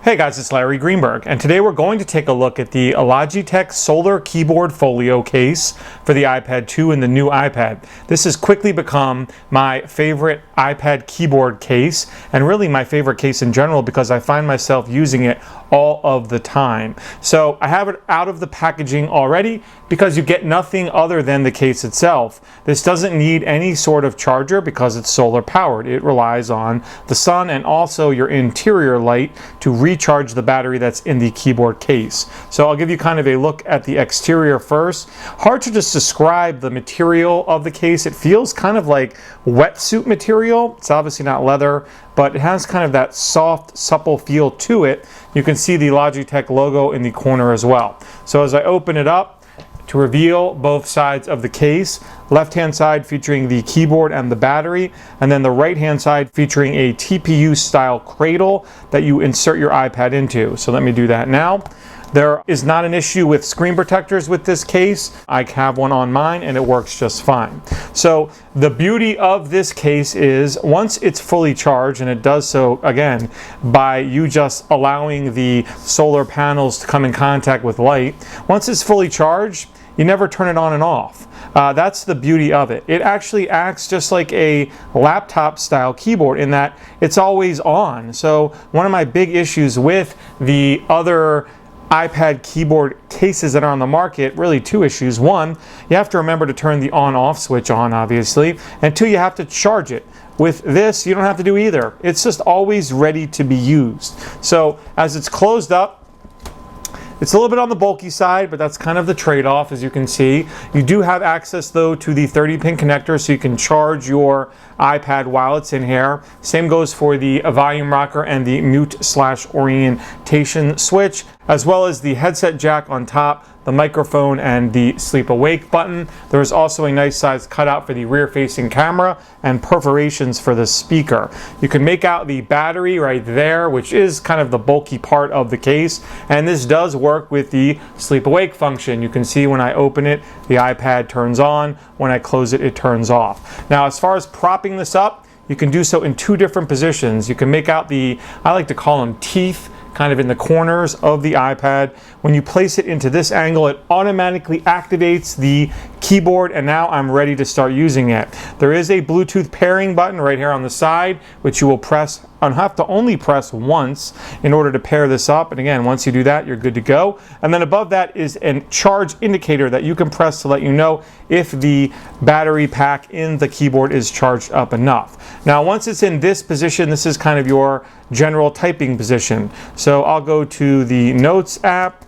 Hey guys, it's Larry Greenberg, and today we're going to take a look at the Logitech Solar Keyboard Folio case for the iPad 2 and the new iPad. This has quickly become my favorite iPad keyboard case, and really my favorite case in general because I find myself using it all of the time. So I have it out of the packaging already because you get nothing other than the case itself. This doesn't need any sort of charger because it's solar powered. It relies on the sun and also your interior light to recharge the battery that's in the keyboard case. So I'll give you kind of a look at the exterior first. Hard to just describe the material of the case. It feels kind of like wetsuit material. It's obviously not leather, but it has kind of that soft, supple feel to it. You can see the Logitech logo in the corner as well. So as I open it up, to reveal both sides of the case, left-hand side featuring the keyboard and the battery, and then the right-hand side featuring a TPU-style cradle that you insert your iPad into. So let me do that now. There is not an issue with screen protectors with this case. I have one on mine and it works just fine. So the beauty of this case is once it's fully charged, and it does so again by you just allowing the solar panels to come in contact with light, once it's fully charged, you never turn it on and off. That's the beauty of it. It actually acts just like a laptop style keyboard in that it's always on. So one of my big issues with the other iPad keyboard cases that are on the market, really two issues. One, you have to remember to turn the on-off switch on, obviously, and two, you have to charge it. With this, you don't have to do either. It's just always ready to be used. So as it's closed up, it's a little bit on the bulky side, but that's kind of the trade-off, as you can see. You do have access, though, to the 30-pin connector, so you can charge your iPad while it's in here. Same goes for the volume rocker and the mute/orientation switch, as well as the headset jack on top, the microphone, and the sleep awake button. There is also a nice size cutout for the rear facing camera and perforations for the speaker. You can make out the battery right there, which is kind of the bulky part of the case, and this does work with the sleep awake function. You can see when I open it, the iPad turns on. When I close it, it turns off. Now, as far as propping this up, you can do so in two different positions. You can make out the, I like to call them teeth, kind of in the corners of the iPad. When you place it into this angle, it automatically activates the keyboard, and now I'm ready to start using it. There is a Bluetooth pairing button right here on the side, which you will press and have to only press once in order to pair this up. And again, once you do that, you're good to go. And then above that is a charge indicator that you can press to let you know if the battery pack in the keyboard is charged up enough. Now, once it's in this position, this is kind of your general typing position. So I'll go to the Notes app,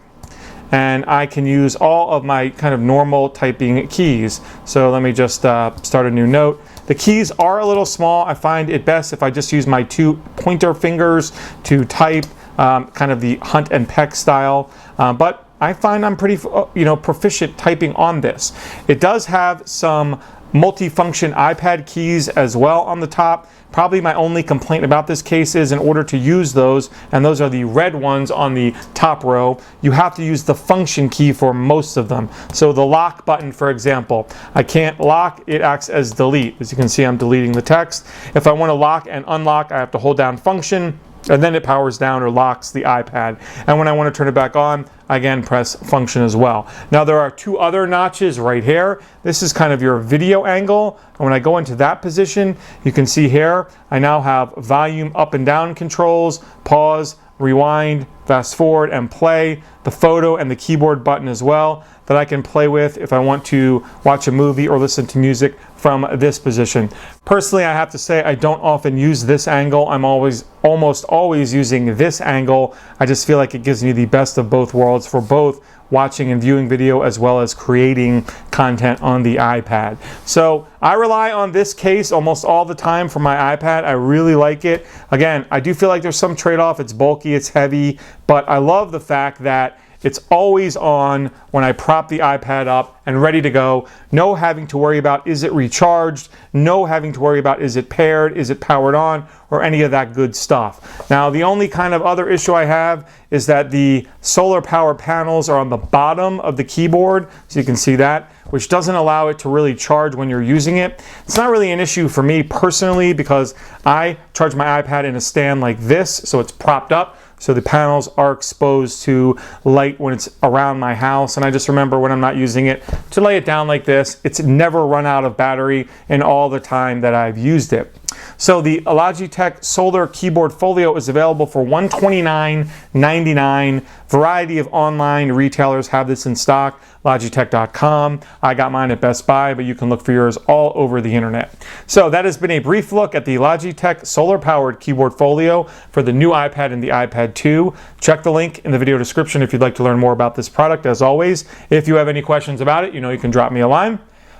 and I can use all of my kind of normal typing keys. So let me just start a new note. The keys are a little small. I find it best if I just use my two pointer fingers to type, kind of the hunt and peck style. But I find I'm pretty, proficient typing on this. It does have some multifunction iPad keys as well on the top. Probably my only complaint about this case is in order to use those, and those are the red ones on the top row, you have to use the function key for most of them. So the lock button, for example, I can't lock, it acts as delete. As you can see, I'm deleting the text. If I want to lock and unlock, I have to hold down function, and then it powers down or locks the iPad. And when I want to turn it back on, I again press function as well. Now there are two other notches right here. This is kind of your video angle. And when I go into that position, you can see here, I now have volume up and down controls, pause, rewind, fast forward, and play, the photo and the keyboard button as well that I can play with if I want to watch a movie or listen to music from this position. Personally, I have to say I don't often use this angle. I'm almost always using this angle. I just feel like it gives me the best of both worlds for both watching and viewing video as well as creating content on the iPad. So I rely on this case almost all the time for my iPad. I really like it. Again, I do feel like there's some trade-off. It's bulky, it's heavy, but I love the fact that it's always on when I prop the iPad up and ready to go. No having to worry about is it recharged, no having to worry about is it paired, is it powered on, or any of that good stuff. Now, the only kind of other issue I have is that the solar power panels are on the bottom of the keyboard, so you can see that, which doesn't allow it to really charge when you're using it. It's not really an issue for me personally because I charge my iPad in a stand like this, so it's propped up. so the panels are exposed to light when it's around my house. And I just remember when I'm not using it to lay it down like this. It's never run out of battery in all the time that I've used it. So the Logitech Solar Keyboard Folio is available for $129.99. Variety of online retailers have this in stock. Logitech.com. I got mine at Best Buy, but you can look for yours all over the internet. So that has been a brief look at the Logitech Solar Powered Keyboard Folio for the new iPad and the iPad 2. Check the link in the video description if you'd like to learn more about this product. As always, if you have any questions about it, you know you can drop me a line.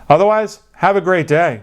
Otherwise, have a great day.